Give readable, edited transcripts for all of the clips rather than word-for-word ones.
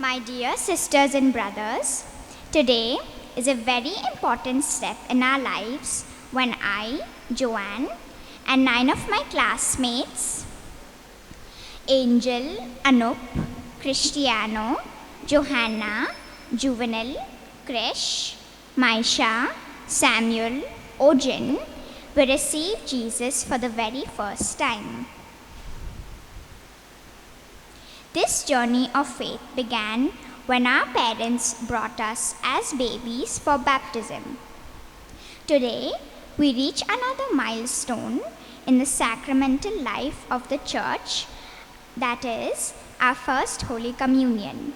My dear sisters and brothers, today is a very important step in our lives when I, Joanne, and 9 of my classmates, Angel, Anup, Cristiano, Johanna, Juvenil, Krish, Maisha, Samuel, Ojen, will receive Jesus for the very first time. This journey of faith began when our parents brought us as babies for baptism. Today, we reach another milestone in the sacramental life of the Church, that is, our first Holy Communion.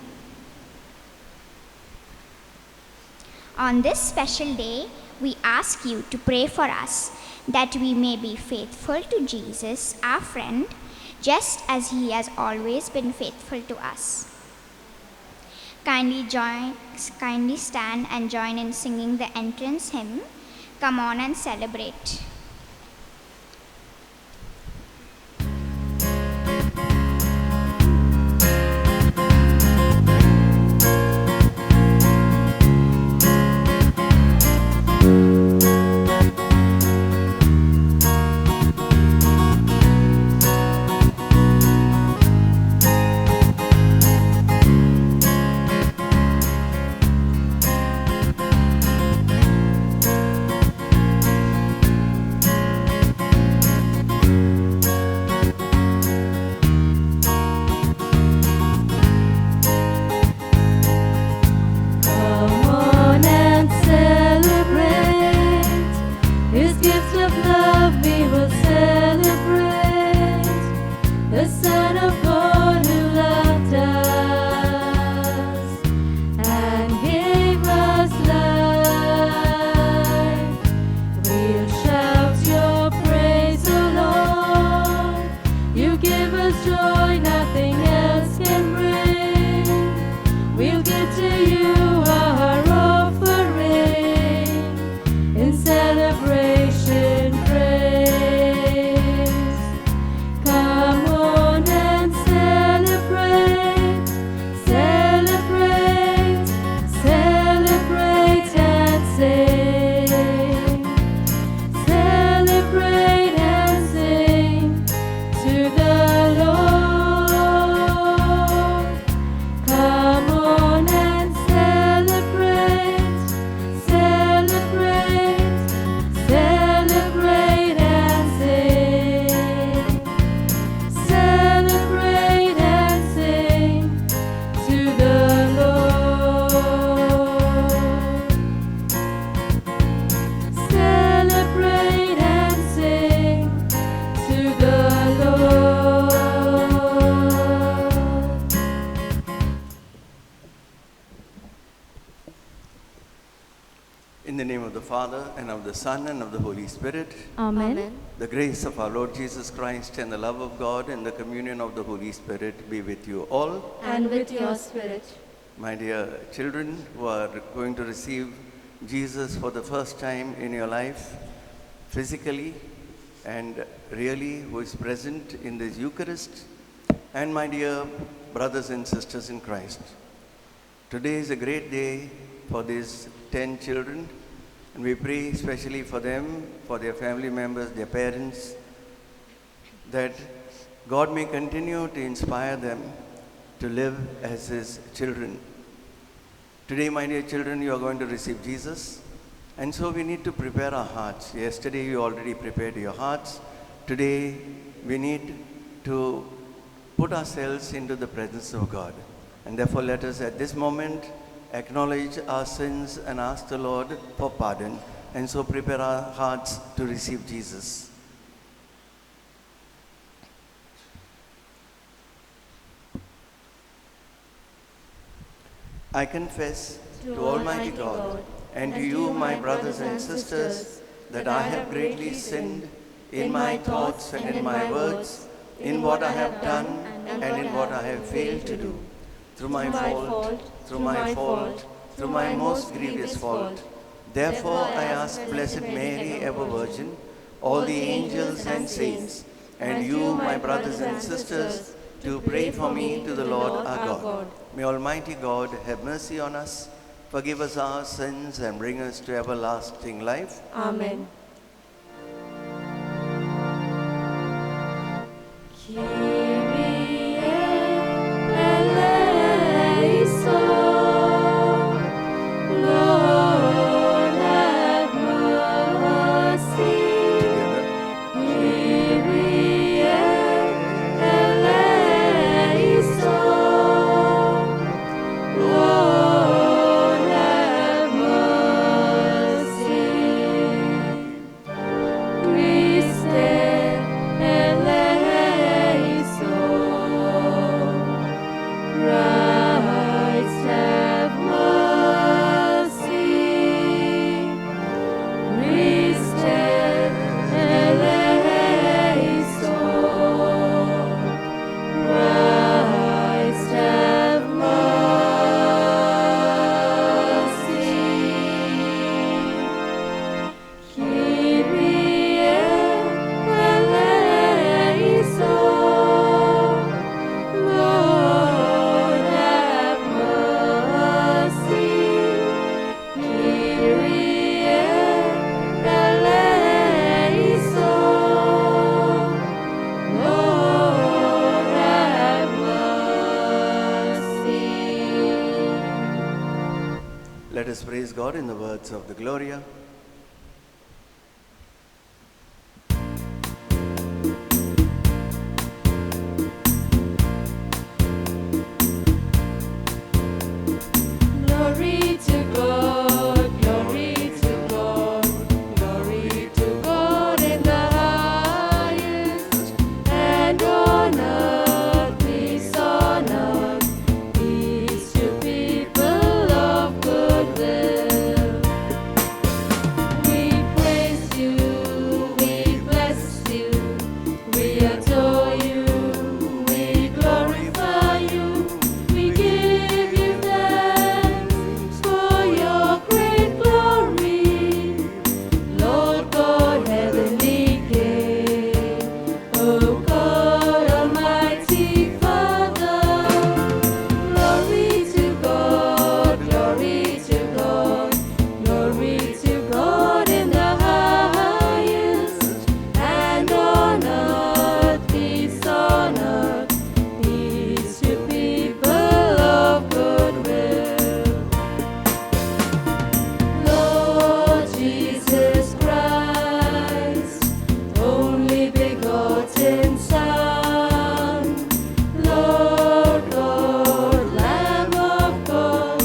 On this special day, we ask you to pray for us that we may be faithful to Jesus, our friend, just as he has always been faithful to us. Kindly stand and join in singing the entrance hymn. Come on and celebrate. In the name of the Father, and of the Son, and of the Holy Spirit. Amen. The grace of our Lord Jesus Christ and the love of God and the communion of the Holy Spirit be with you all. And with your spirit. My dear children who are going to receive Jesus for the first time in your life, physically and really, who is present in this Eucharist, and my dear brothers and sisters in Christ. Today is a great day for these 10 children, and we pray especially for them, for their family members, their parents, that God may continue to inspire them to live as His children. Today, my dear children, you are going to receive Jesus, and so we need to prepare our hearts. Yesterday, you already prepared your hearts. Today, we need to put ourselves into the presence of God. And therefore, let us at this moment acknowledge our sins and ask the Lord for pardon, and so prepare our hearts to receive Jesus. I confess to Almighty God and to you, my brothers and sisters, that I have greatly sinned in my thoughts and in my words, in what I have done and in what I have failed to do. Through my fault, through my most grievous fault. Therefore I ask Blessed Mary, ever Virgin, all the angels and saints, and you, my brothers and sisters, to pray for me to the Lord our God. May Almighty God have mercy on us, forgive us our sins, and bring us to everlasting life. Amen. Kyrie eleison, Lord have mercy. Together. Kyrie eleison, Lord have mercy. Christe eleison, Christ have mercy. Christe eleison, Christ have mercy. Kyrie eleison, Lord have mercy. Kyrie eleison, Lord have mercy. Let us praise God in the words of the Gloria. Glory to God, glory to God, glory to God in the highest, and on earth peace to people of good will. We praise you, we bless you, we adore you, we glorify you, we give you thanks for your great glory, Lord God, heavenly King, O God, Almighty Father. Glory to God, glory to God, glory to God in the highest, and on earth peace to people of good will. Lord Jesus Christ, only begotten Son, Lord God, Lamb of God,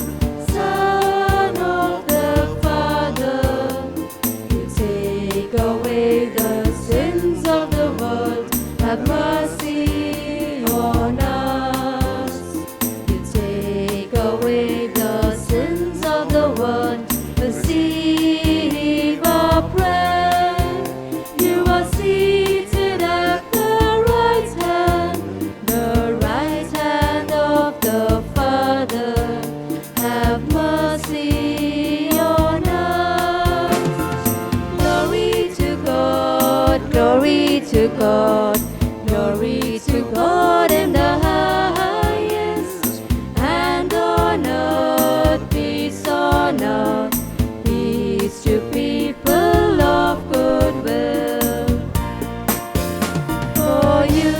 Son of the Father, you take away the sins of the world, have mercy on us. You take away the sins of the world, receive our prayer. You are seated at the right hand of the Father. Have mercy on us. Glory to God, glory to God, glory to God in the highest, and on earth peace to people of good will. For you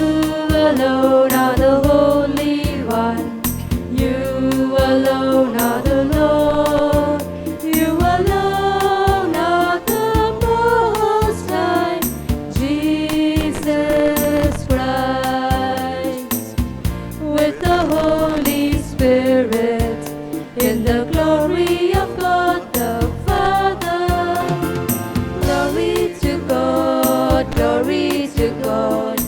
alone are the Holy One, you alone are the Lord, you alone are the Most High, Jesus Christ, with the Holy Spirit, in the glory of God the Father. Glory to God, glory to God,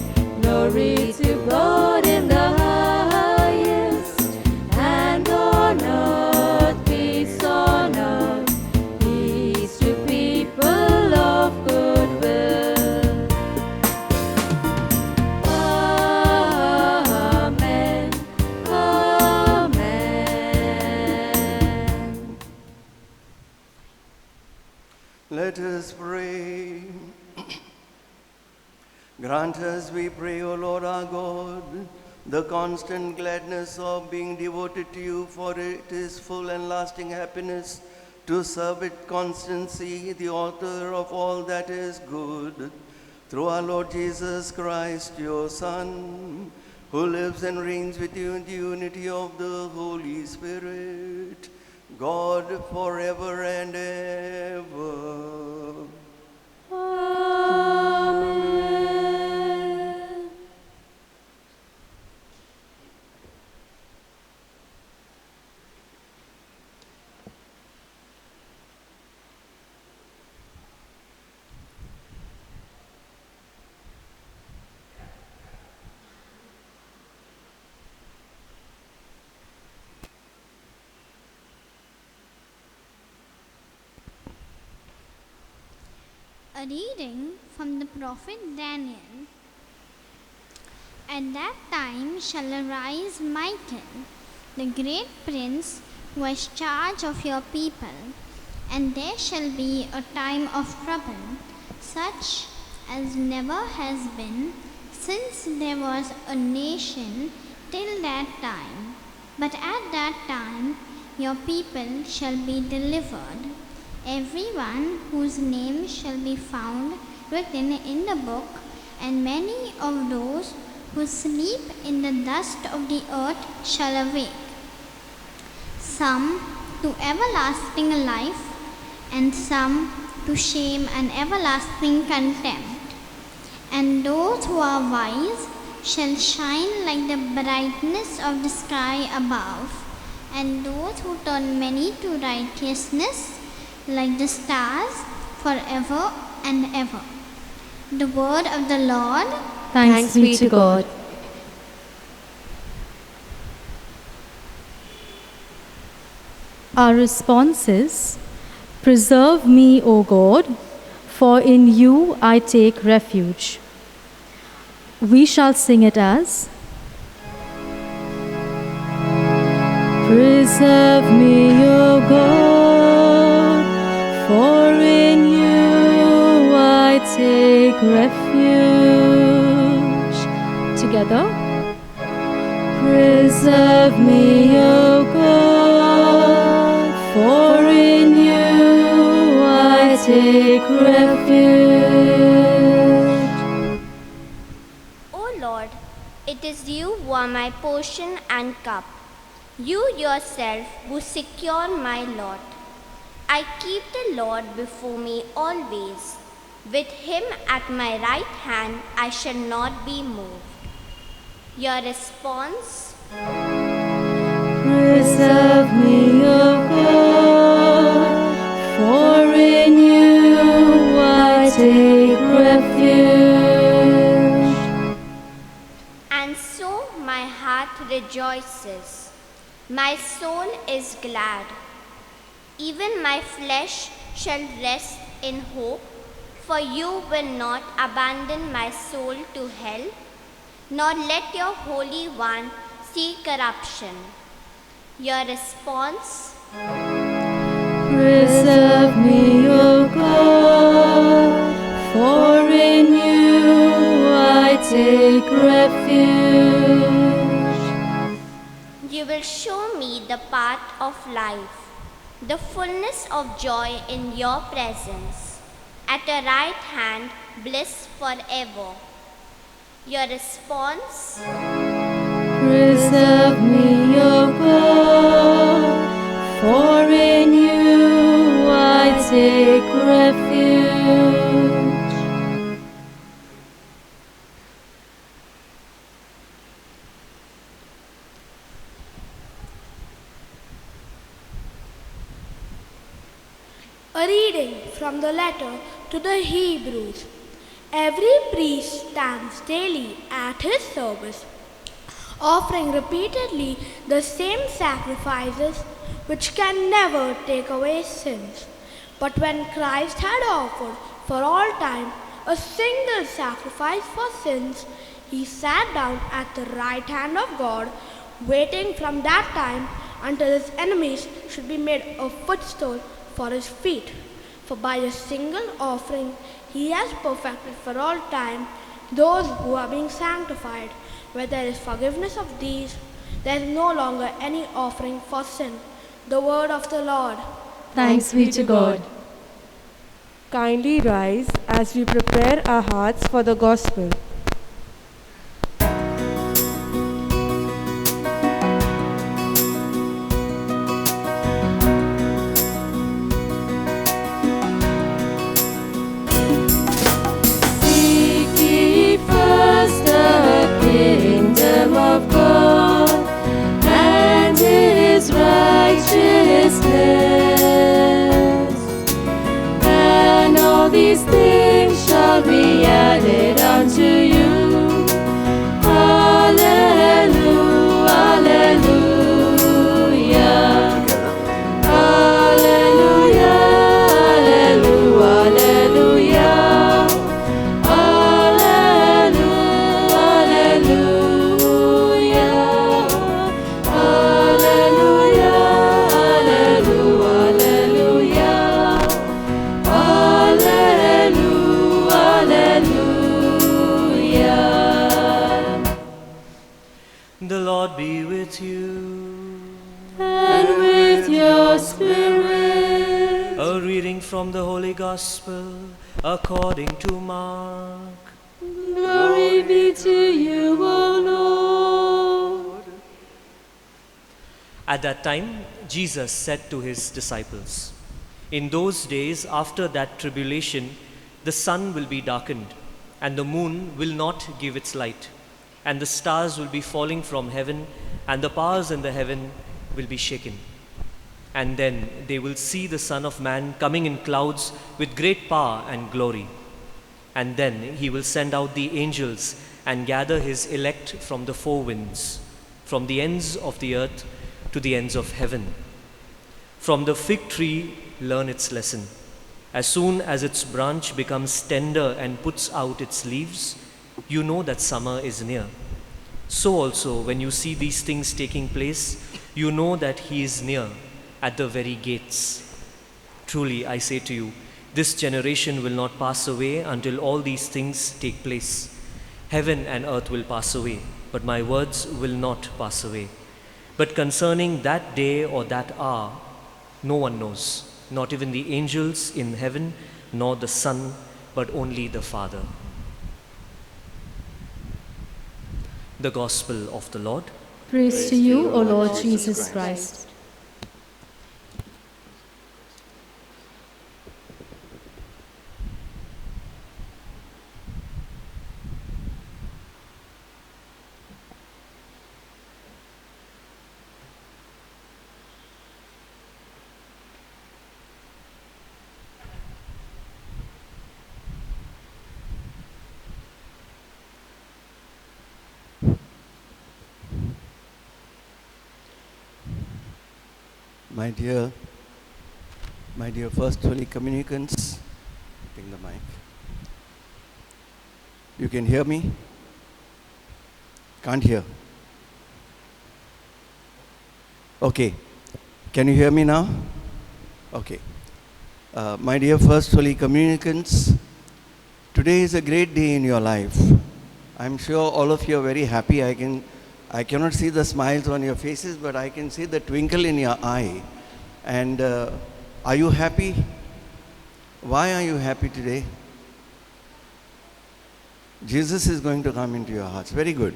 glory to God in the highest, and on earth peace to people of good will. Amen, amen. Let us pray. Grant us, we pray, O Lord our God, the constant gladness of being devoted to you, for it is full and lasting happiness to serve with constancy the author of all that is good, through our Lord Jesus Christ, your Son, who lives and reigns with you in the unity of the Holy Spirit, God forever and ever. Amen. A reading from the prophet Daniel. At that time shall arise Michael, the great prince, who has charge of your people, and there shall be a time of trouble, such as never has been since there was a nation till that time. But at that time your people shall be delivered, everyone whose name shall be found written in the book, and many of those who sleep in the dust of the earth shall awake, some to everlasting life, and some to shame and everlasting contempt. And those who are wise shall shine like the brightness of the sky above, and those who turn many to righteousness like the stars forever and ever. The word of the Lord. Thanks be to God. Our response is, Preserve me, O God, for in you I take refuge. We shall sing it as, Preserve me, O God, for in you I take refuge. Together. Preserve me, O God, for in you I take refuge. O Lord, it is you who are my portion and cup. You yourself who secure my lot. I keep the Lord before me always. With him at my right hand, I shall not be moved. Your response? Preserve me, O God, for in you I take refuge. And so my heart rejoices. My soul is glad. Even my flesh shall rest in hope, for you will not abandon my soul to hell, nor let your Holy One see corruption. Your response? Preserve me, O God, for in you I take refuge. You will show me the path of life, the fullness of joy in your presence. At your right hand, bliss forever. Your response? Preserve me, O God, for in you I take refuge. A reading from the letter to the Hebrews. Every priest stands daily at his service, offering repeatedly the same sacrifices which can never take away sins. But when Christ had offered for all time a single sacrifice for sins, he sat down at the right hand of God, waiting from that time until his enemies should be made a footstool for his feet. For by a single offering he has perfected for all time those who are being sanctified. where there is forgiveness of these, there is no longer any offering for sin. The word of the Lord. Thanks be to God. Kindly rise as we prepare our hearts for the gospel. Seek ye first the kingdom of God and His righteousness, and all these things shall be added unto you. Hallelujah, hallelujah, hallelujah, hallelujah, hallelujah, hallelujah, The Lord be with you. and with your spirit. A reading from the Holy Gospel according to Mark. Glory be to you, O Lord. At that time, Jesus said to his disciples, "In those days after that tribulation, the sun will be darkened, and the moon will not give its light, and the stars will be falling from heaven, and the powers in the heaven will be shaken. And then they will see the Son of Man coming in clouds with great power and glory. And then he will send out the angels and gather his elect from the four winds, from the ends of the earth to the ends of heaven. From the fig tree learn its lesson. As soon as its branch becomes tender and puts out its leaves, you know that summer is near. So also, when you see these things taking place, you know that he is near, at the very gates. Truly, I say to you, this generation will not pass away until all these things take place. Heaven and earth will pass away, but my words will not pass away. But concerning that day or that hour, no one knows, not even the angels in heaven, nor the Son, but only the Father." The Gospel of the Lord. Praise to you, O Lord Jesus Christ. My dear First Holy Communicants, take the mic. You can hear me? Can't hear. Okay. Can you hear me now? Okay. My dear First Holy Communicants, today is a great day in your life. I'm sure all of you are very happy. I cannot see the smiles on your faces, but I can see the twinkle in your eye. And are you happy? Why are you happy today? Jesus is going to come into your hearts. Very good.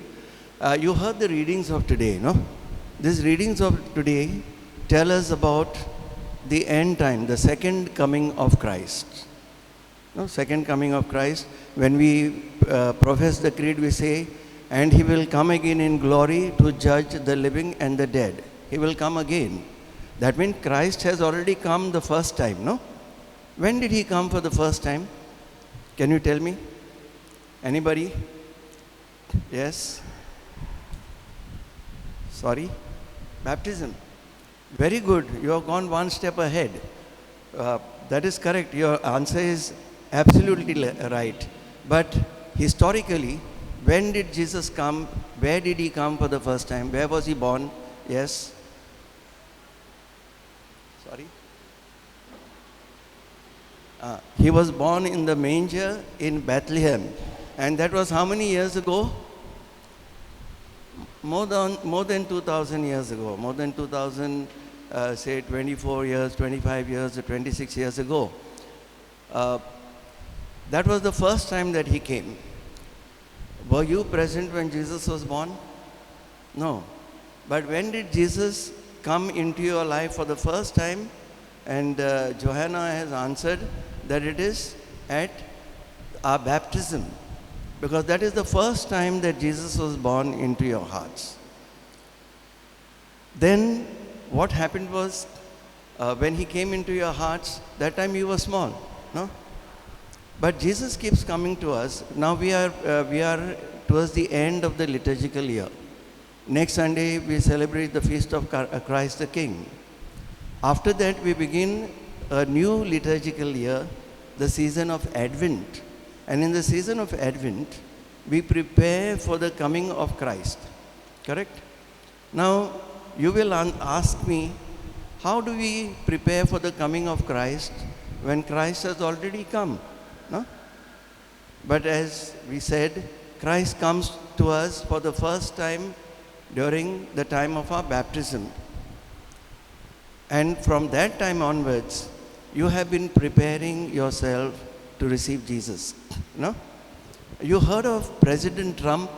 You heard the readings of today, no? These readings of today tell us about the end time, the second coming of Christ. No, second coming of Christ. When we profess the creed, we say, "And he will come again in glory to judge the living and the dead." He will come again. That means Christ has already come the first time, no? When did he come for the first time? Can you tell me? Anybody? Yes? Sorry? Baptism. Very good. You have gone one step ahead. That is correct. Your answer is absolutely right. But historically, when did Jesus come? Where did he come for the first time? Where was he born? Yes? Sorry? He was born in the manger in Bethlehem. And that was how many years ago? more than 2,000 years ago, more than 2,000, say 24 years, 25 years, or 26 years ago. That was the first time that he came. Were you present when Jesus was born? No. But when did Jesus come into your life for the first time? And Johanna has answered that it is at our baptism, because that is the first time that Jesus was born into your hearts. Then what happened was, when he came into your hearts, that time you were small, no? But Jesus keeps coming to us. Now we are towards the end of the liturgical year. Next Sunday we celebrate the feast of Christ the King. After that we begin a new liturgical year, the season of Advent. And in the season of Advent, we prepare for the coming of Christ. Correct? Now, you will ask me, how do we prepare for the coming of Christ when Christ has already come? No? But as we said, Christ comes to us for the first time during the time of our baptism. And from that time onwards, you have been preparing yourself to receive Jesus. No? You heard of President Trump?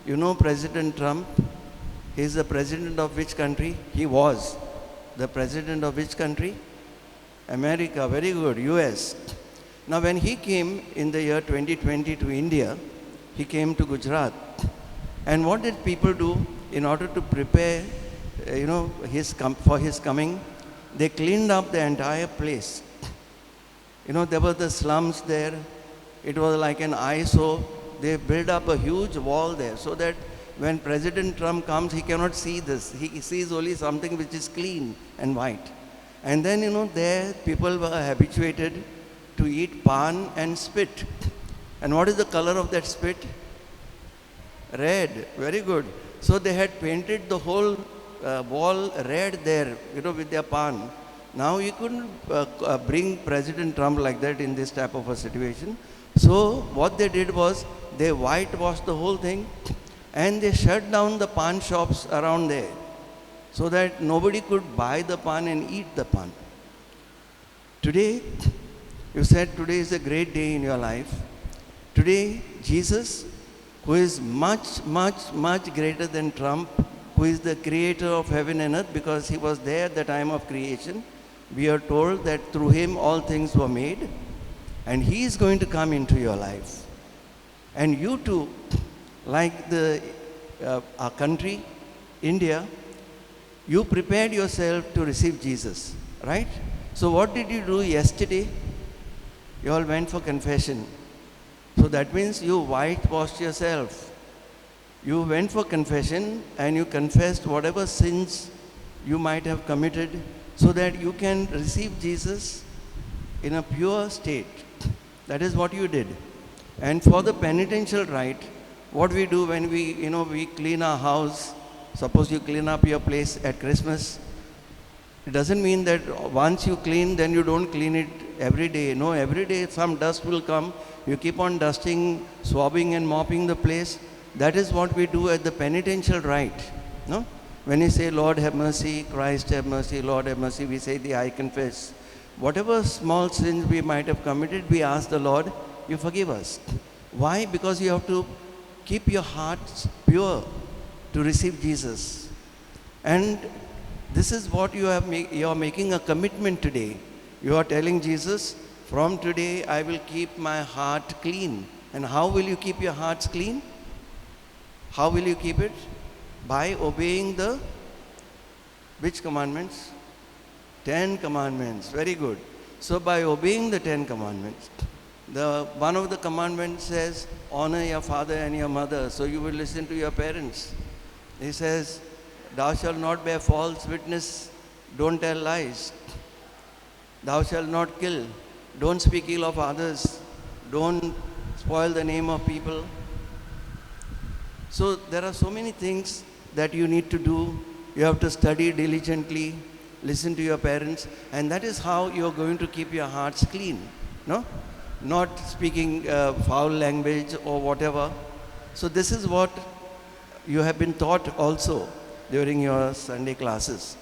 You know President Trump? He is the president of which country? He was the president of which country? America. Very good. US. Now when he came in the year 2020 to India, he came to Gujarat. And what did people do in order to prepare for his coming? They cleaned up the entire place. There were the slums there. It was like an eyesore. They built up a huge wall there so that when President Trump comes, he cannot see this. He sees only something which is clean and white. And then, there people were habituated to eat pan and spit. And what is the color of that spit? Red. Very good. So they had painted the whole wall red there, with their pan. Now you couldn't bring President Trump like that in this type of a situation. So what they did was, they whitewashed the whole thing and they shut down the pan shops around there so that nobody could buy the pan and eat the pan. Today, you said today is a great day in your life. Today, Jesus, who is much, much, much greater than Trump, who is the creator of heaven and earth, because he was there at the time of creation. We are told that through him all things were made, and he is going to come into your life. And you too, like our country, India, you prepared yourself to receive Jesus, right? So what did you do yesterday? You all went for confession. So that means you whitewashed yourself. You went for confession and you confessed whatever sins you might have committed so that you can receive Jesus in a pure state. That is what you did. And for the penitential rite, what we do when we clean our house, suppose you clean up your place at Christmas, it doesn't mean that once you clean, then you don't clean it every day. No, every day some dust will come. You keep on dusting, swabbing and mopping the place. That is what we do at the penitential rite. No? When we say, Lord have mercy, Christ have mercy, Lord have mercy, we say the I confess. Whatever small sins we might have committed, we ask the Lord, you forgive us. Why? Because you have to keep your hearts pure to receive Jesus. And this is what you are making a commitment today. You are telling Jesus, from today I will keep my heart clean. And how will you keep your hearts clean? How will you keep it? By obeying the which commandments? 10 commandments. Very good. So by obeying the 10 commandments, one of the commandments says, honor your father and your mother. So you will listen to your parents. He says, thou shalt not bear false witness. Don't tell lies. Thou shalt not kill. Don't speak ill of others. Don't spoil the name of people. So there are so many things that you need to do. You have to study diligently, listen to your parents, and that is how you are going to keep your hearts clean. No? Not speaking foul language or whatever. So this is what you have been taught also during your Sunday classes.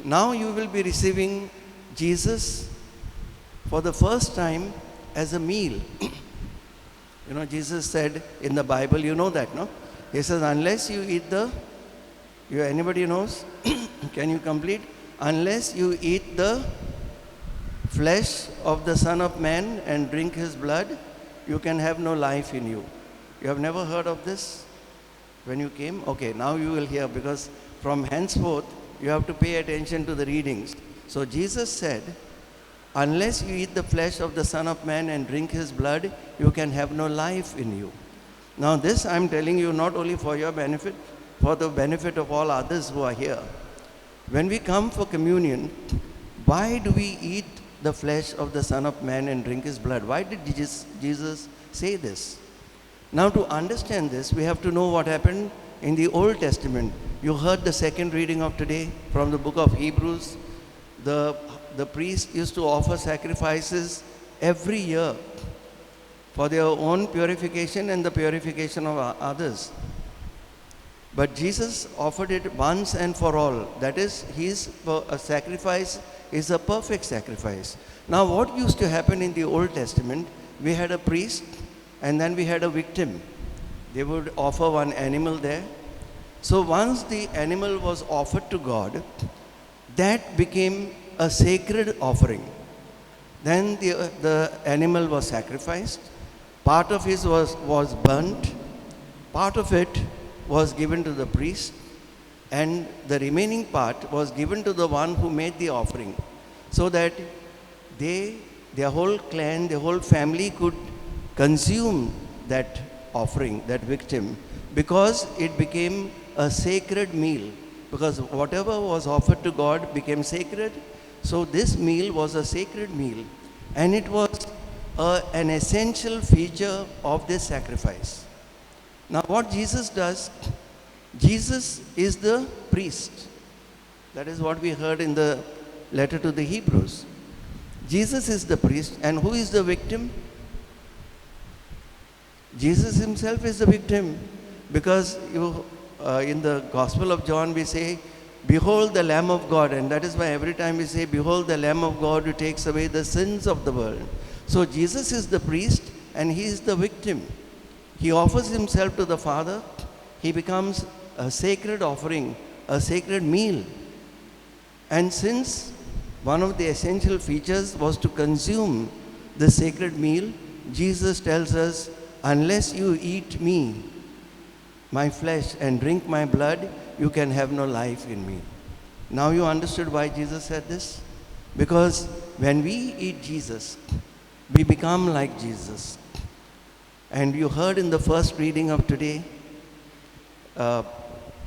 Now you will be receiving Jesus for the first time as a meal. You know, Jesus said in the Bible, you know that, no? He says, unless you eat anybody knows? Can you complete? Unless you eat the flesh of the Son of Man and drink his blood, you can have no life in you. You have never heard of this when you came? Okay, now you will hear, because from henceforth you have to pay attention to the readings. So Jesus said, unless you eat the flesh of the Son of Man and drink his blood, you can have no life in you. Now this I am telling you not only for your benefit, for the benefit of all others who are here. When we come for communion, why do we eat the flesh of the Son of Man and drink his blood? Why did Jesus say this? Now to understand this, we have to know what happened in the Old Testament. You heard the second reading of today from the book of Hebrews. The priest used to offer sacrifices every year for their own purification and the purification of others. But Jesus offered it once and for all. That is, his sacrifice is a perfect sacrifice. Now what used to happen in the Old Testament, we had a priest and then we had a victim. They would offer one animal there. So once the animal was offered to God, that became a sacred offering. Then the animal was sacrificed. Part of it was burnt. Part of it was given to the priest. And the remaining part was given to the one who made the offering. So that their whole clan, their whole family could consume that offering, that victim, because it became a sacred meal. Because whatever was offered to God became sacred. So this meal was a sacred meal. And it was an essential feature of this sacrifice. Now what Jesus does, Jesus is the priest. That is what we heard in the letter to the Hebrews. Jesus is the priest, and who is the victim? Jesus himself is the victim, because in the Gospel of John we say, behold the Lamb of God, and that is why every time we say, behold the Lamb of God who takes away the sins of the world. So Jesus is the priest and he is the victim. He offers himself to the Father. He becomes a sacred offering, a sacred meal. And since one of the essential features was to consume the sacred meal, Jesus tells us, unless you eat me, my flesh, and drink my blood, you can have no life in me. Now you understood why Jesus said this? Because when we eat Jesus, we become like Jesus. And you heard in the first reading of today,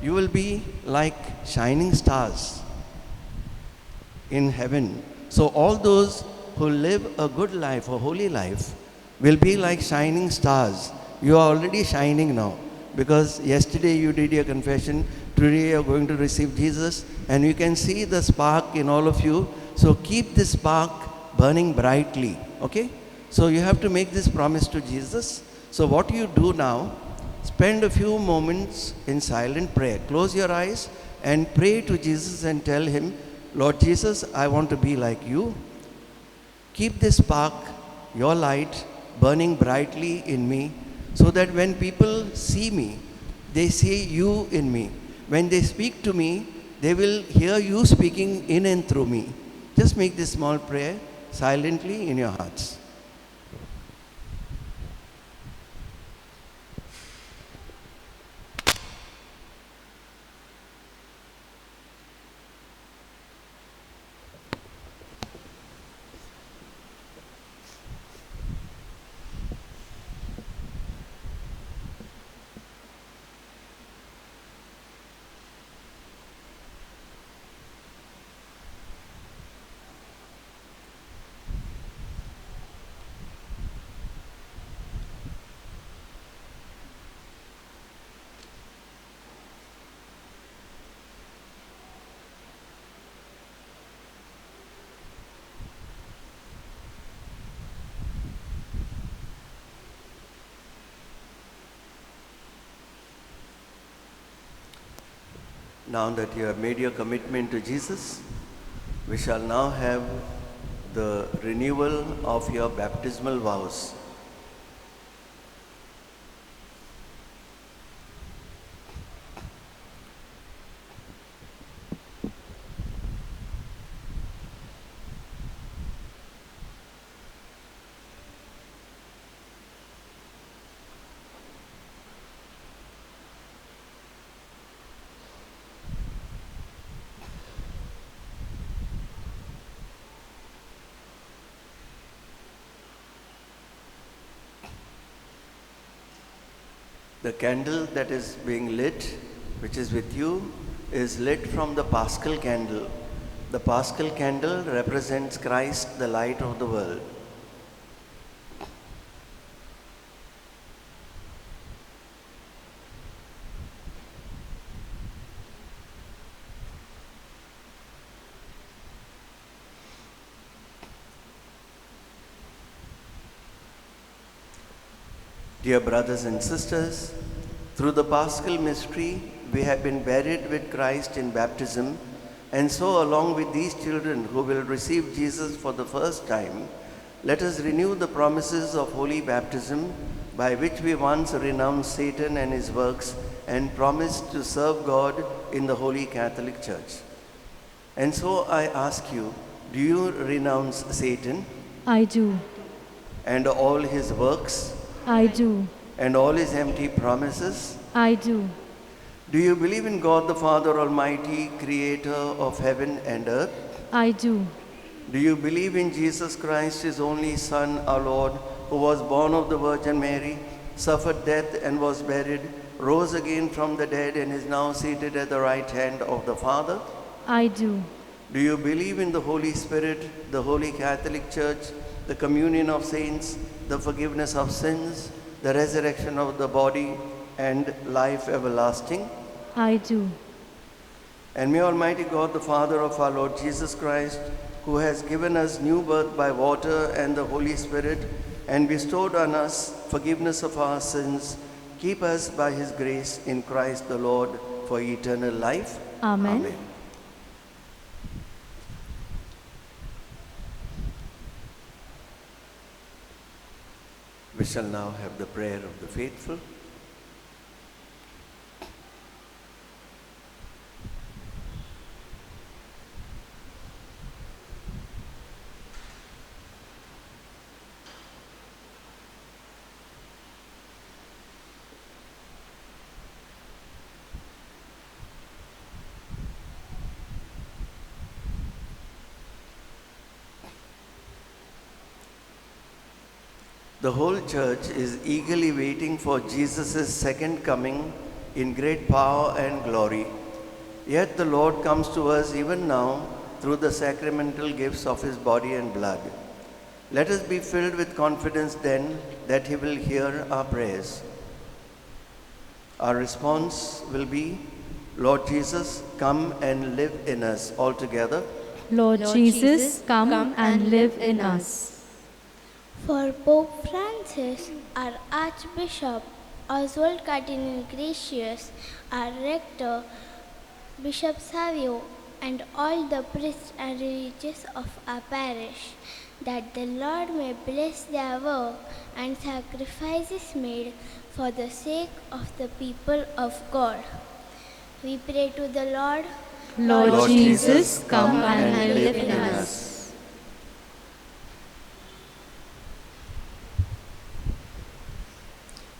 you will be like shining stars in heaven. So all those who live a good life, a holy life, will be like shining stars. You are already shining now, because yesterday you did your confession, today you are going to receive Jesus, and you can see the spark in all of you. So keep this spark burning brightly, okay? So you have to make this promise to Jesus. So what you do now, spend a few moments in silent prayer. Close your eyes and pray to Jesus and tell him, Lord Jesus, I want to be like you. Keep this spark, your light, burning brightly in me, so that when people see me, they see you in me. When they speak to me, they will hear you speaking in and through me. Just make this small prayer silently in your hearts. Now that you have made your commitment to Jesus, we shall now have the renewal of your baptismal vows. The candle that is being lit, which is with you, is lit from the Paschal candle. The Paschal candle represents Christ, the light of the world. Dear brothers and sisters, through the Paschal mystery, we have been buried with Christ in baptism, and so along with these children who will receive Jesus for the first time, let us renew the promises of holy baptism by which we once renounced Satan and his works and promised to serve God in the Holy Catholic Church. And so I ask you, do you renounce Satan I do. and all his works I do. and all his empty promises? I do. Do you believe in God the Father Almighty, creator of heaven and earth? I do. Do you believe in Jesus Christ, his only Son, our Lord, who was born of the Virgin Mary, suffered death and was buried, rose again from the dead, and is now seated at the right hand of the Father? I do. Do you believe in the Holy Spirit, the Holy Catholic Church, the communion of saints, the forgiveness of sins, the resurrection of the body, and life everlasting? I do. And may Almighty God, the Father of our Lord Jesus Christ, who has given us new birth by water and the Holy Spirit, and bestowed on us forgiveness of our sins, keep us by his grace in Christ the Lord for eternal life. Amen. Amen. We shall now have the prayer of the faithful. The whole church is eagerly waiting for Jesus' second coming in great power and glory. Yet the Lord comes to us even now through the sacramental gifts of his body and blood. Let us be filled with confidence then that he will hear our prayers. Our response will be, Lord Jesus, come and live in us altogether. Lord Jesus, come and live in us. For Pope Francis, our Archbishop, Oswald Cardinal Gracious, our Rector, Bishop Savio, and all the priests and religious of our parish, that the Lord may bless their work and sacrifices made for the sake of the people of God. We pray to the Lord. Lord Jesus, come and live in us.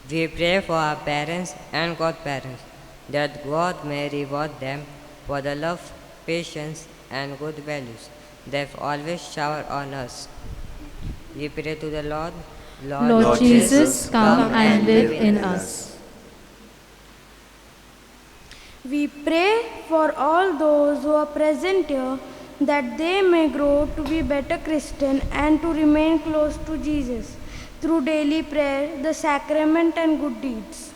We pray for our parents and godparents, that God may reward them for the love, patience, and good values they have always showered on us. We pray to the Lord. Lord Jesus, come and live in us. We pray for all those who are present here, that they may grow to be better Christian and to remain close to Jesus through daily prayer, the sacrament, and good deeds.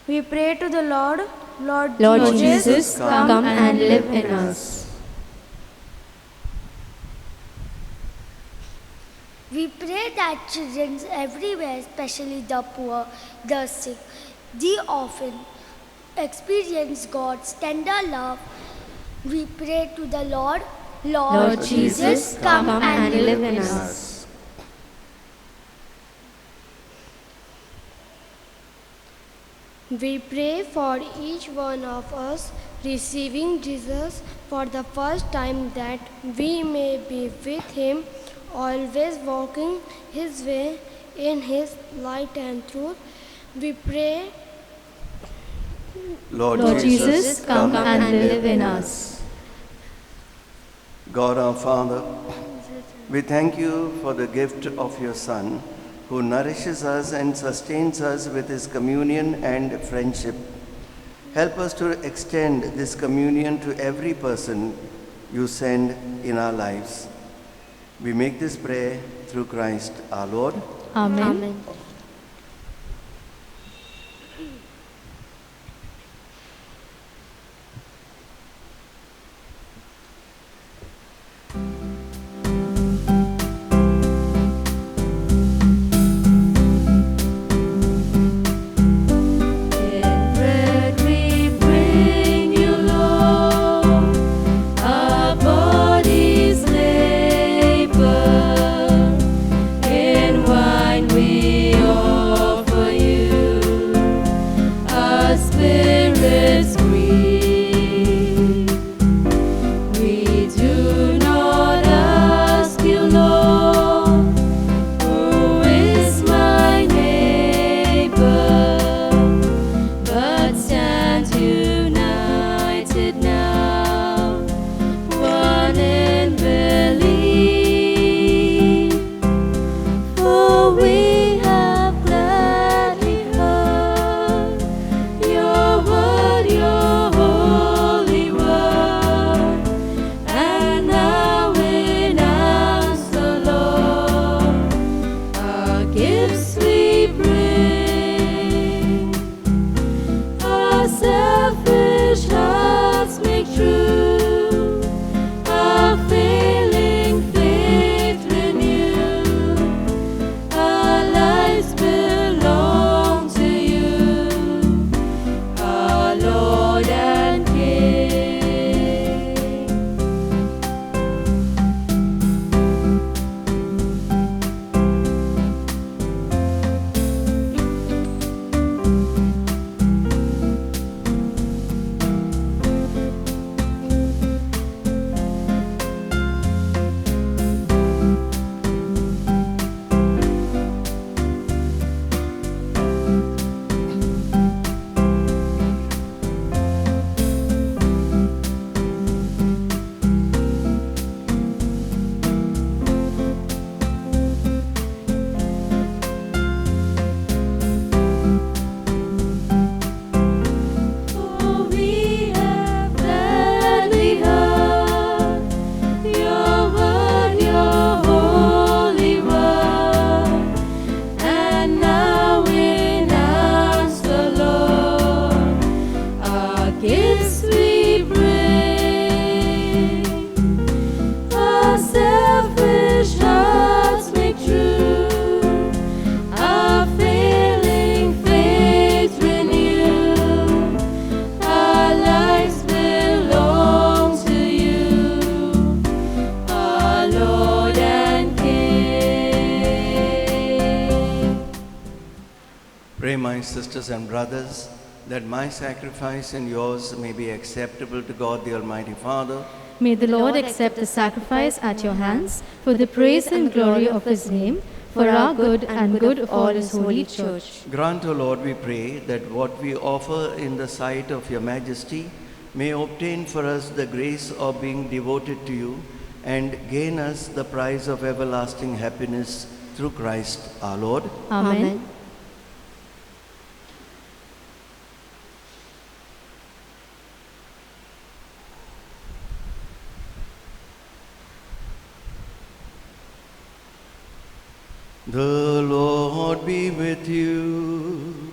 We pray to the Lord. Lord Jesus, come and live in us. We pray that children everywhere, especially the poor, the sick, the orphan, experience God's tender love, we pray to the Lord, Lord Jesus, come and live in us. We pray for each one of us receiving Jesus for the first time, that we may be with Him, always walking His way in His light and truth. We pray, Lord, Lord Jesus, come and live in us. God our Father, we thank you for the gift of your Son, who nourishes us and sustains us with his communion and friendship. Help us to extend this communion to every person you send in our lives. We make this prayer through Christ our Lord. Amen. Amen. Pray, my sisters and brothers, that my sacrifice and yours may be acceptable to God the Almighty Father. May the Lord accept the sacrifice at your hands for the praise and glory of his name, for our good and good of all his holy church. Grant, O Lord, we pray, that what we offer in the sight of your majesty may obtain for us the grace of being devoted to you and gain us the prize of everlasting happiness through Christ our Lord. Amen. The Lord be with you.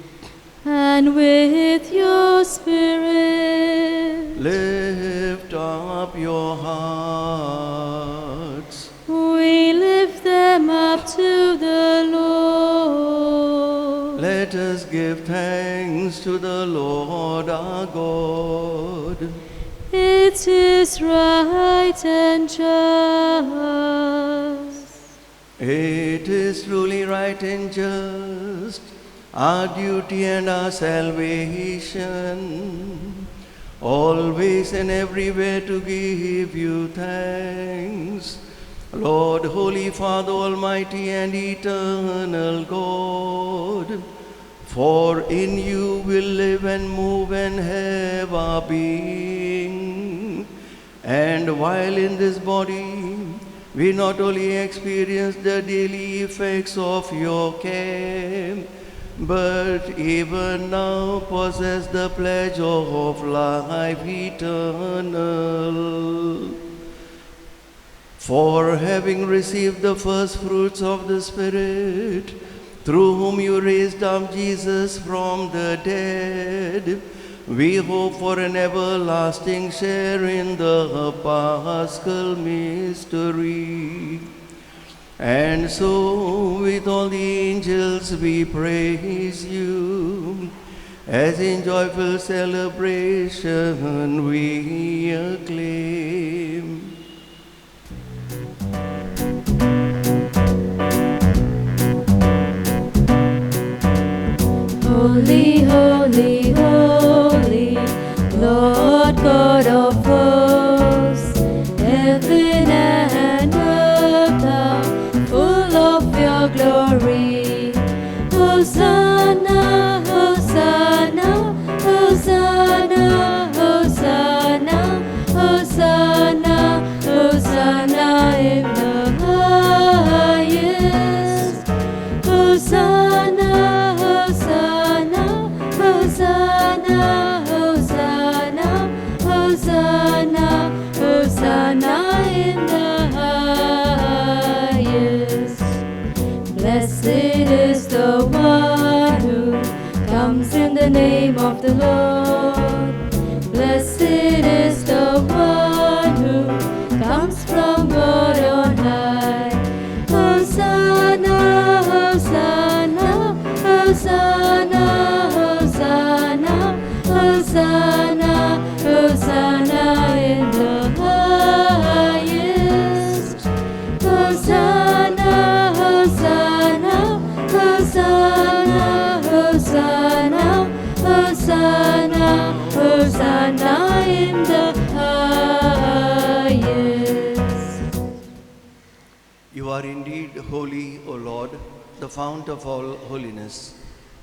And with your spirit. Lift up your hearts. We lift them up to the Lord. Let Let us give thanks to the Lord our God. It is right and just. It is truly right and just, our duty and our salvation, always and everywhere to give you thanks. Lord, Holy Father, Almighty and Eternal God, for in you we live and move and have our being. And while in this body, we not only experience the daily effects of your care, but even now possess the pledge of life eternal. For having received the first fruits of the Spirit, through whom you raised up Jesus from the dead, we hope for an everlasting share in the Paschal mystery. And so, with all the angels, we praise you, as in joyful celebration we acclaim. Holy, holy, holy, Lord God of hosts, heaven and earth are full of your glory. Hosanna, Hosanna, Hosanna, Hosanna, Hosanna, Hosanna in the highest. Hosanna, Hosanna, Hosanna, Hosanna, Hosanna, Hosanna in the highest. Blessed is the one who comes in the name of the Lord. Blessed is the one who comes from God on high. Hosanna, Hosanna, Hosanna, Hosanna, Hosanna, Hosanna in the highest. Hosanna, Hosanna, Hosanna, Hosanna, Hosanna, Hosanna in the highest. You are indeed holy, O Lord, the fount of all holiness.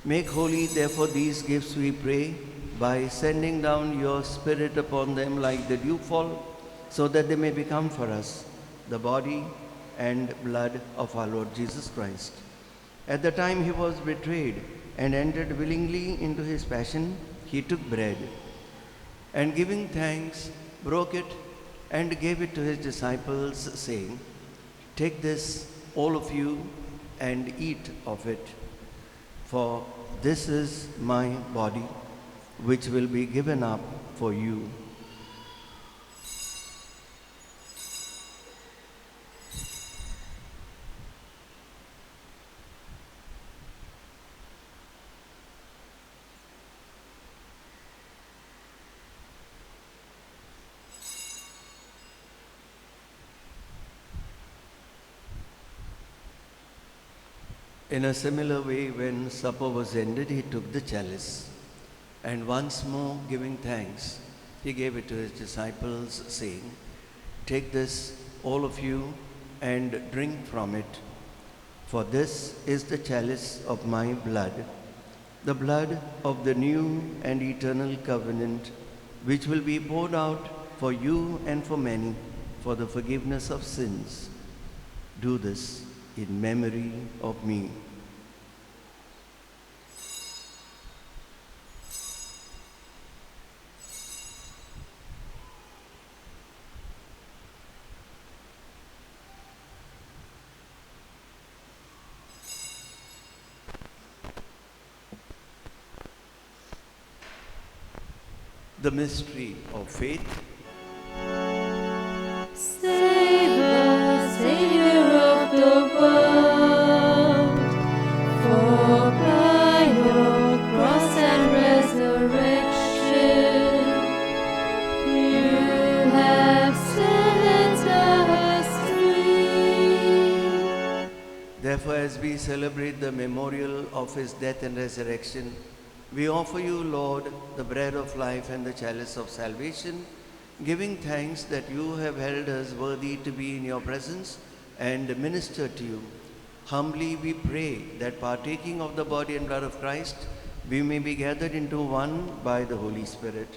Make holy, therefore, these gifts, we pray, by sending down your Spirit upon them like the dewfall, so that they may become for us the body and blood of our Lord Jesus Christ. At the time he was betrayed and entered willingly into his passion, he took bread, and giving thanks, broke it and gave it to his disciples, saying, "Take this, all of you, and eat of it, for this is my body, which will be given up for you." In a similar way, when supper was ended, he took the chalice, and once more giving thanks, he gave it to his disciples, saying, "Take this, all of you, and drink from it, for this is the chalice of my blood, the blood of the new and eternal covenant, which will be poured out for you and for many for the forgiveness of sins. Do this in memory of me." The mystery of faith. Save us, Savior of the world, for by your Therefore, as we celebrate the memorial of his death and resurrection, we offer you, Lord, the bread of life and the chalice of salvation, giving thanks that you have held us worthy to be in your presence and minister to you. Humbly we pray that partaking of the body and blood of Christ, we may be gathered into one by the Holy Spirit.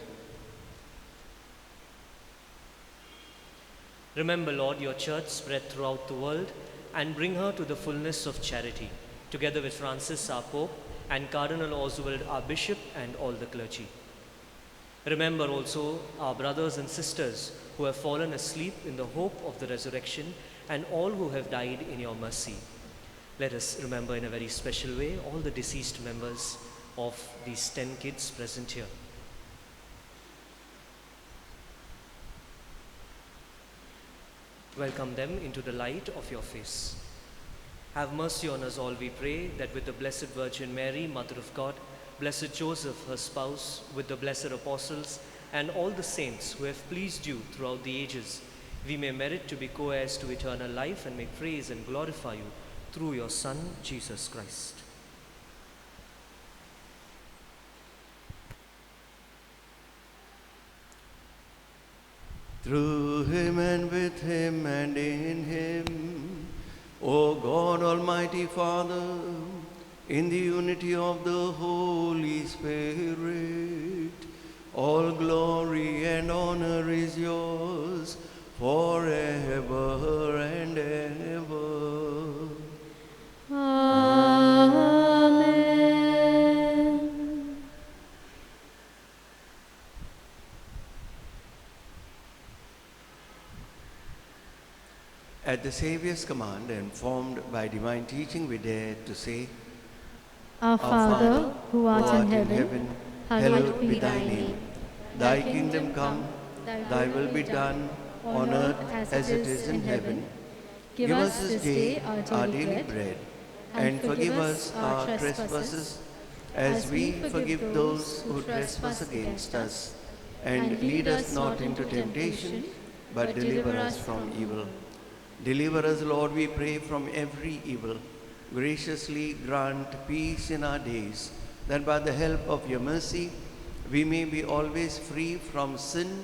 Remember, Lord, your church spread throughout the world and bring her to the fullness of charity, together with Francis, our Pope, and Cardinal Oswald, our Bishop, and all the clergy. Remember also our brothers and sisters who have fallen asleep in the hope of the resurrection and all who have died in your mercy. Let us remember in a very special way all the deceased members of these 10 kids present here. Welcome them into the light of your face. Have mercy on us all, we pray, that with the Blessed Virgin Mary, Mother of God, Blessed Joseph, her spouse, with the blessed apostles, and all the saints who have pleased you throughout the ages, we may merit to be co-heirs to eternal life and may praise and glorify you through your Son, Jesus Christ. Through him and with him and in him, O God, Almighty Father, in the unity of the Holy Spirit, all glory and honor is yours forever and ever. Amen. At the Saviour's command and formed by divine teaching, we dare to say, Our Father, who art in heaven, hallowed be thy name. Thy kingdom come, thy will be done on earth as it is in heaven. Give us this day our daily bread, and forgive us our trespasses, as we forgive those who trespass against us. And lead us not into temptation, but deliver us from evil. Deliver us, Lord, we pray, from every evil. Graciously grant peace in our days, that by the help of your mercy, we may be always free from sin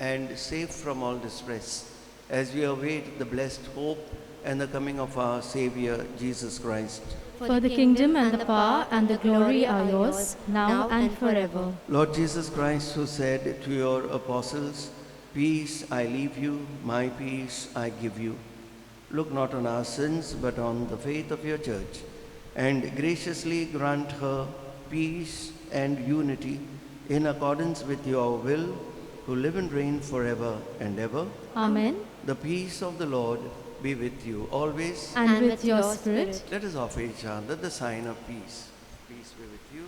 and safe from all distress, as we await the blessed hope and the coming of our Savior, Jesus Christ. For the kingdom and the power and the glory are yours, now and forever. Lord Jesus Christ, who said to your apostles, "Peace I leave you, my peace I give you," look not on our sins, but on the faith of your church, and graciously grant her peace and unity in accordance with your will, who live and reign forever and ever. Amen. The peace of the Lord be with you always. And with your spirit. Let us offer each other the sign of peace. Peace be with you.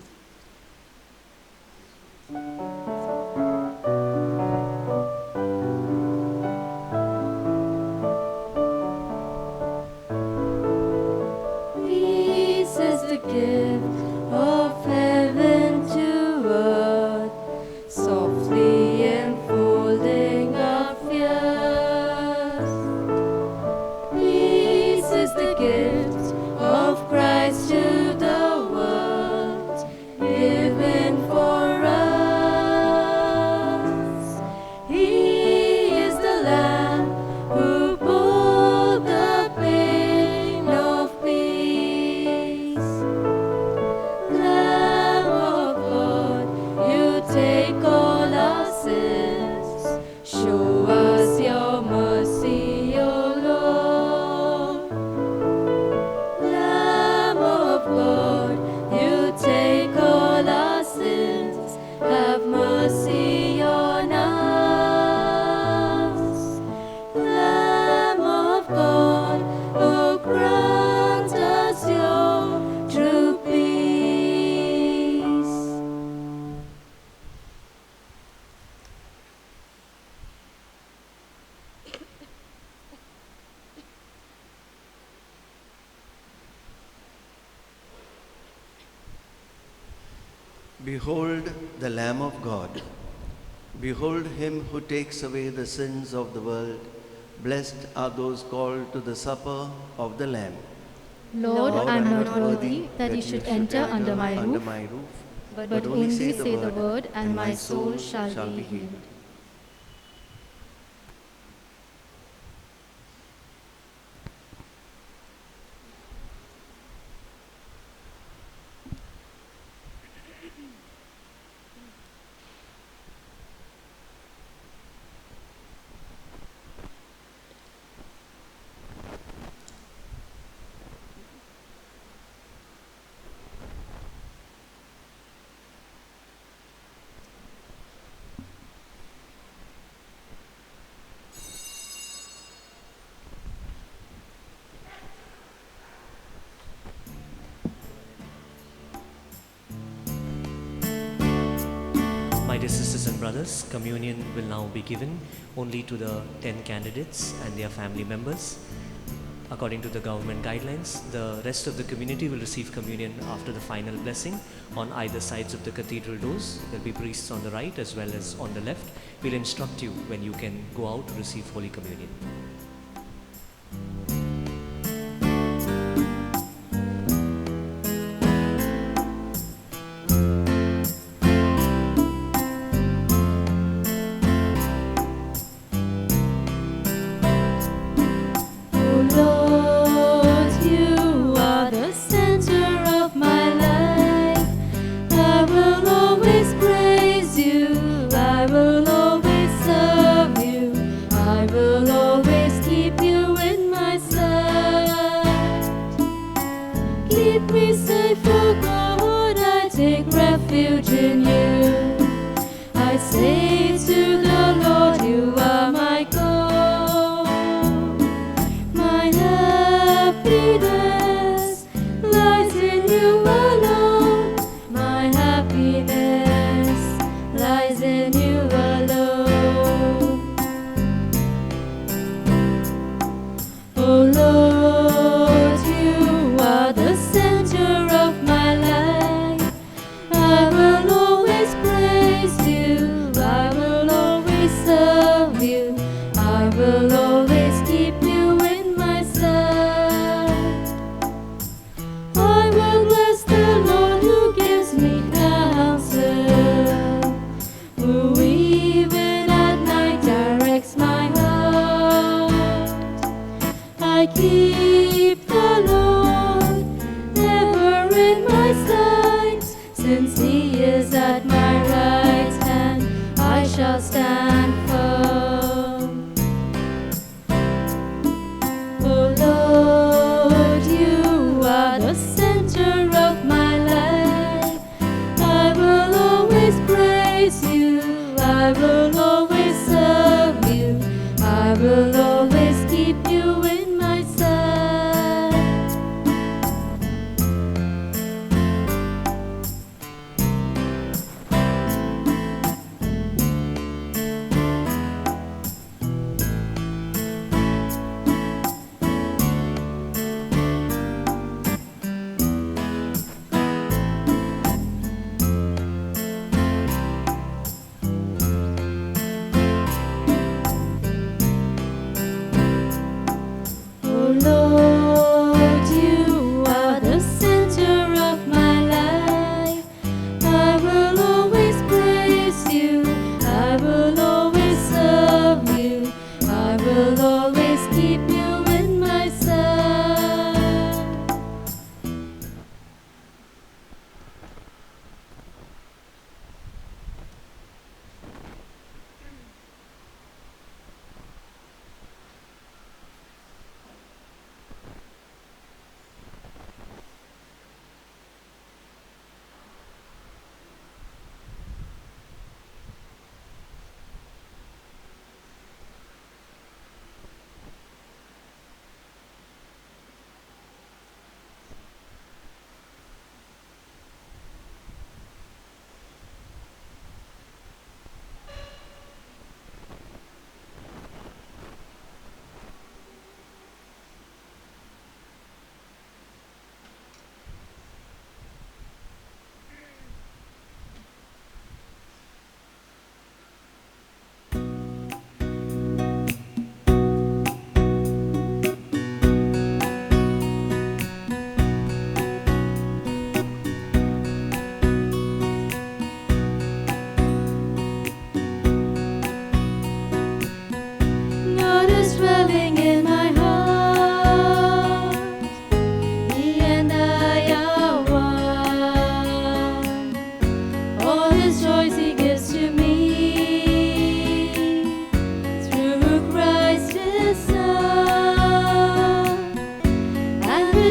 Peace is the gift of heaven to earth, softly enfolding our fears. Peace is the gift of Christ to the world, given for us. He is the Lamb who bore the pain of peace. Lamb of God, you take all our sins. Show us your mercy, O Lord. Lamb of God, you take all our sins. Have mercy on us. Lamb of God, oh, grant us your true peace. Behold the Lamb of God. Behold him who takes away the sins of the world. Blessed are those called to the supper of the Lamb. Lord, Lord, I am I'm not not worthy worthy that you should enter under my roof, but only say the word, and my soul shall be healed. My dear sisters and brothers, communion will now be given only to the 10 candidates and their family members. According to the government guidelines, the rest of the community will receive communion after the final blessing on either sides of the cathedral doors. There will be priests on the right as well as on the left. We'll instruct you when you can go out to receive Holy Communion.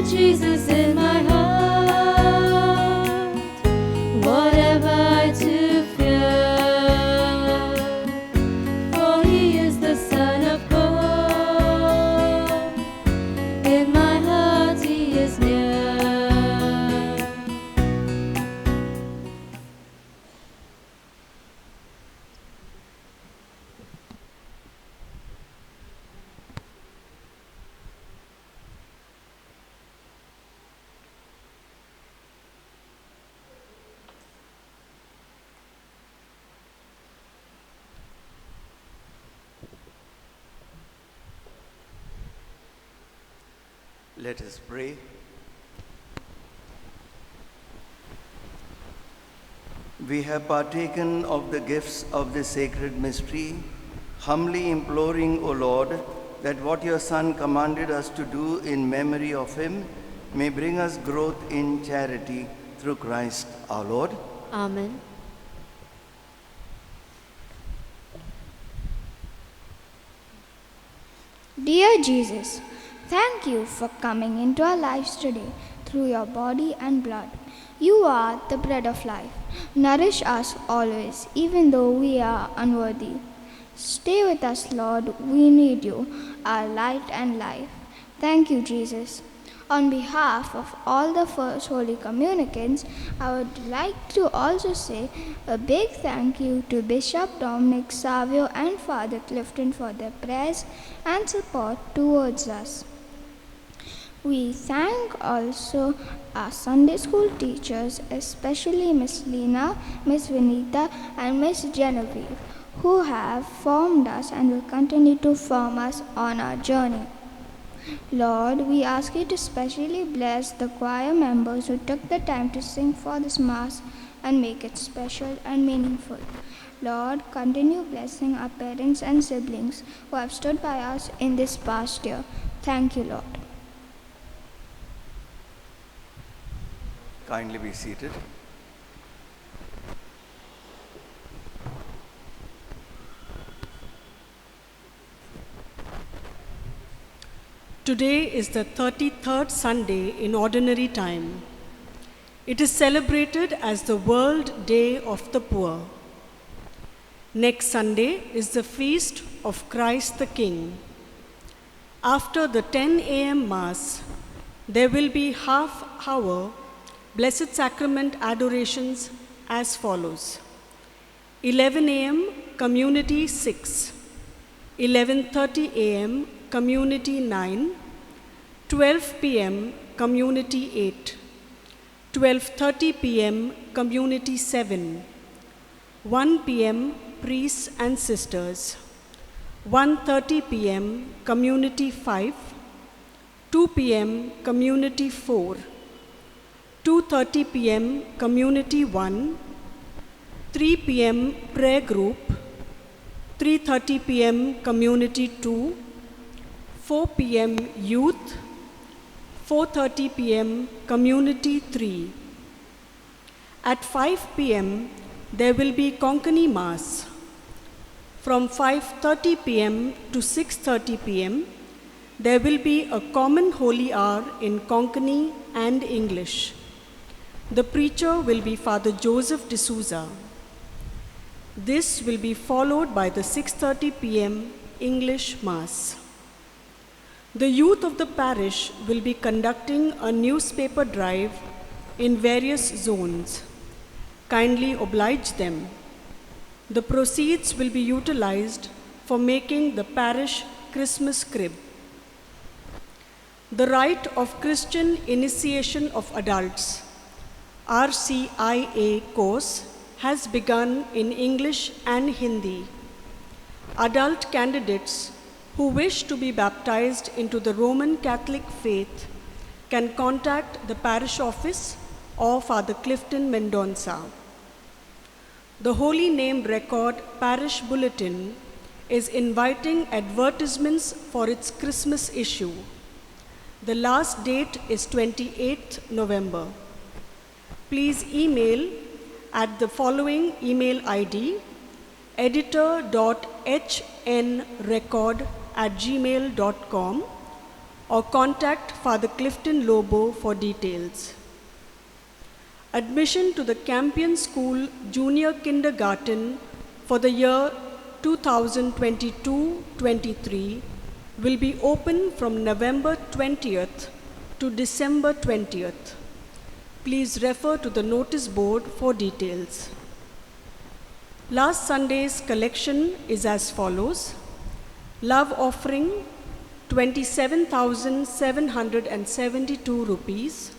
Jesus in my heart. What have I to fear? For he is the Son of God. In my heart he is near. Let us pray. We have partaken of the gifts of this sacred mystery, humbly imploring, O Lord, that what your Son commanded us to do in memory of him may bring us growth in charity through Christ our Lord. Amen. Dear Jesus, thank you for coming into our lives today through your body and blood. You are the bread of life. Nourish us always, even though we are unworthy. Stay with us, Lord. We need you, our light and life. Thank you, Jesus. On behalf of all the First Holy Communicants, I would like to also say a big thank you to Bishop Dominic Savio and Father Clifton for their prayers and support towards us. We thank also our Sunday school teachers, especially Miss Lena, Miss Vinita and Miss Genevieve, who have formed us and will continue to form us on our journey. Lord, we ask you to specially bless the choir members who took the time to sing for this Mass and make it special and meaningful. Lord, continue blessing our parents and siblings who have stood by us in this past year. Thank you, Lord. Kindly be seated. Today is the 33rd Sunday in Ordinary Time. It is celebrated as the World Day of the Poor. Next Sunday is the Feast of Christ the King. After the 10 a.m. Mass, there will be half-hour Blessed Sacrament adorations as follows. 11 a.m. Community 6, 11:30 a.m. Community 9, 12 p.m. Community 8, 12:30 p.m. Community 7, 1 p.m. Priests and Sisters, 1:30 p.m. Community 5, 2 p.m. Community 4, 2:30 p.m. Community 1, 3 p.m. Prayer Group, 3:30 p.m. Community 2, 4 p.m. Youth, 4:30 p.m. Community 3. At 5 p.m. there will be Konkani Mass. From 5:30 p.m. to 6:30 p.m. there will be a common holy hour in Konkani and English. The preacher will be Father Joseph D'Souza. This will be followed by the 6:30 p.m. English Mass. The youth of the parish will be conducting a newspaper drive in various zones. Kindly oblige them. The proceeds will be utilized for making the parish Christmas crib. The Rite of Christian Initiation of Adults, RCIA course, has begun in English and Hindi. Adult candidates who wish to be baptized into the Roman Catholic faith can contact the parish office or Father Clifton Mendonça. The Holy Name Record Parish Bulletin is inviting advertisements for its Christmas issue. The last date is 28th November. Please email at the following email ID: editor.hnrecord@gmail.com, or contact Father Clifton Lobo for details. Admission to the Campion School Junior Kindergarten for the year 2022-23 will be open from November 20th to December 20th. Please refer to the notice board for details. Last Sunday's collection is as follows. Love offering 27,772 rupees.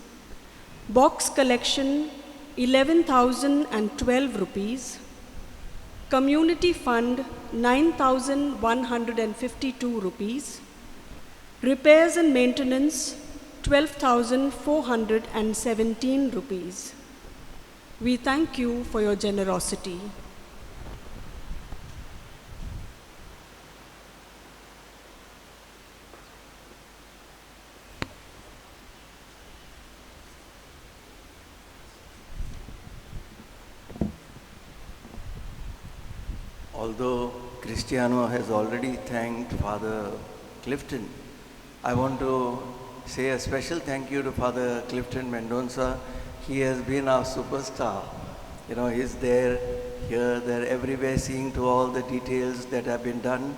Box collection 11,012 rupees. Community fund 9,152 rupees. Repairs and maintenance 12,417 rupees. We thank you for your generosity. Although Cristiano has already thanked Father Clifton, I want to say a special thank you to Father Clifton Mendonça. He has been our superstar. You know, he's there, here, there, everywhere, seeing to all the details that have been done.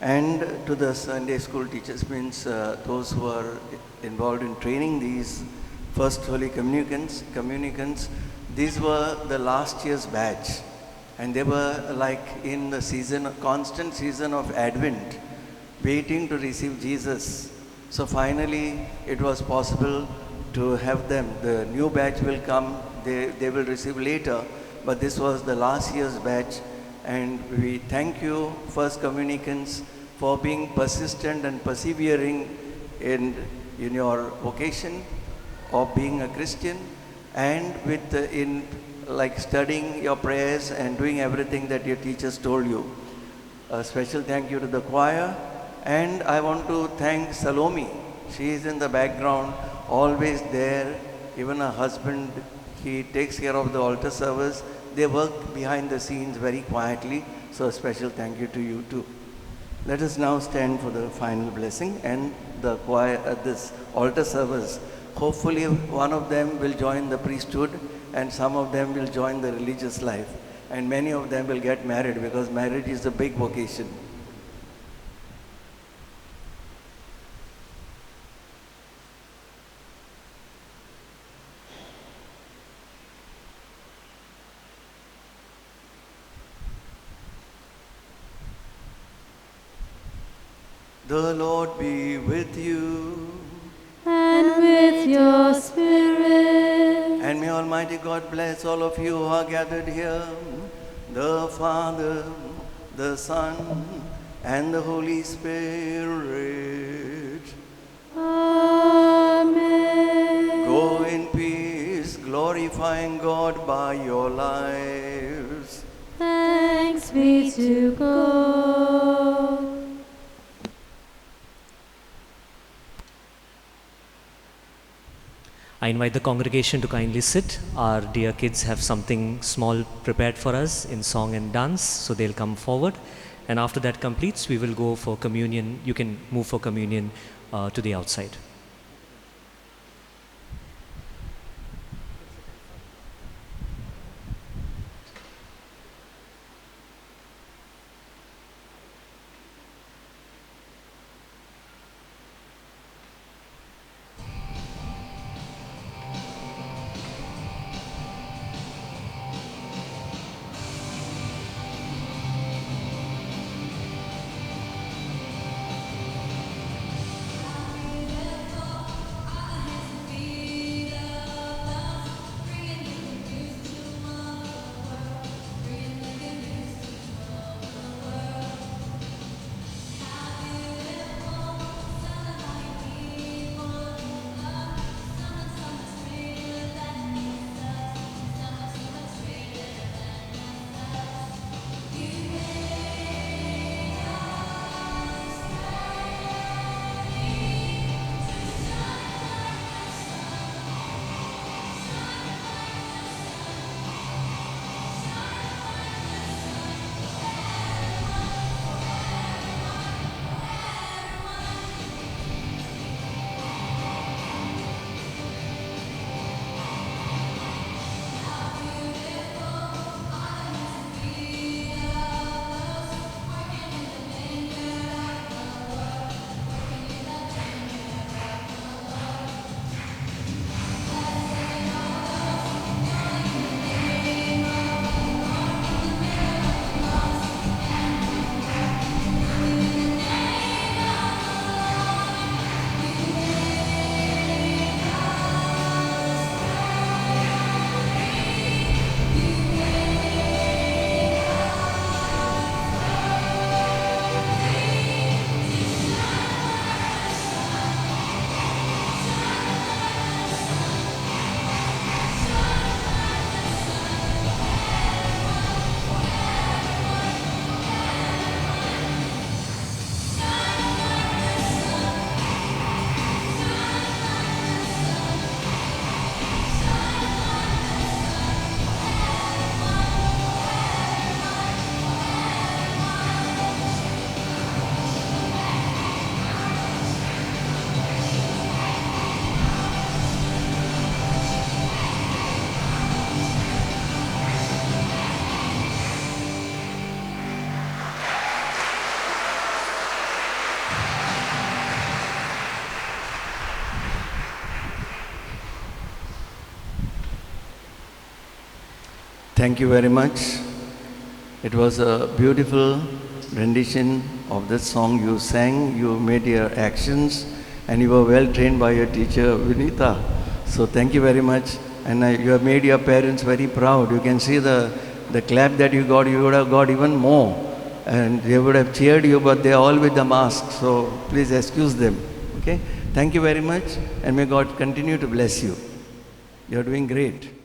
And to the Sunday school teachers, means those who are involved in training these First Holy Communicants. These were the last year's batch. And they were like in the season, constant season of Advent, waiting to receive Jesus. So finally, it was possible to have them. The new batch will come, they will receive later, but this was the last year's batch. And we thank you, First Communicants, for being persistent and persevering in your vocation of being a Christian, and with in like studying your prayers and doing everything that your teachers told you. A special thank you to the choir. And I want to thank Salome. She is in the background, always there. Even her husband, he takes care of the altar service. They work behind the scenes very quietly. So a special thank you to you too. Let us now stand for the final blessing and the choir at this altar service. Hopefully one of them will join the priesthood and some of them will join the religious life. And many of them will get married, because marriage is a big vocation. The Lord be with you. And with your spirit. And may Almighty God bless all of you who are gathered here, the Father, the Son, and the Holy Spirit. Amen. Go in peace, glorifying God by your lives. Thanks be to God. I invite the congregation to kindly sit. Our dear kids have something small prepared for us in song and dance, so they'll come forward. And after that completes, we will go for communion. You can move for communion to the outside. Thank you very much. It was a beautiful rendition of the song you sang. You made your actions and you were well trained by your teacher, Vinita. So thank you very much. And you have made your parents very proud. You can see the clap that you would have got even more. And they would have cheered you, but they are all with the mask. So please excuse them. Okay? Thank you very much. And may God continue to bless you. You are doing great.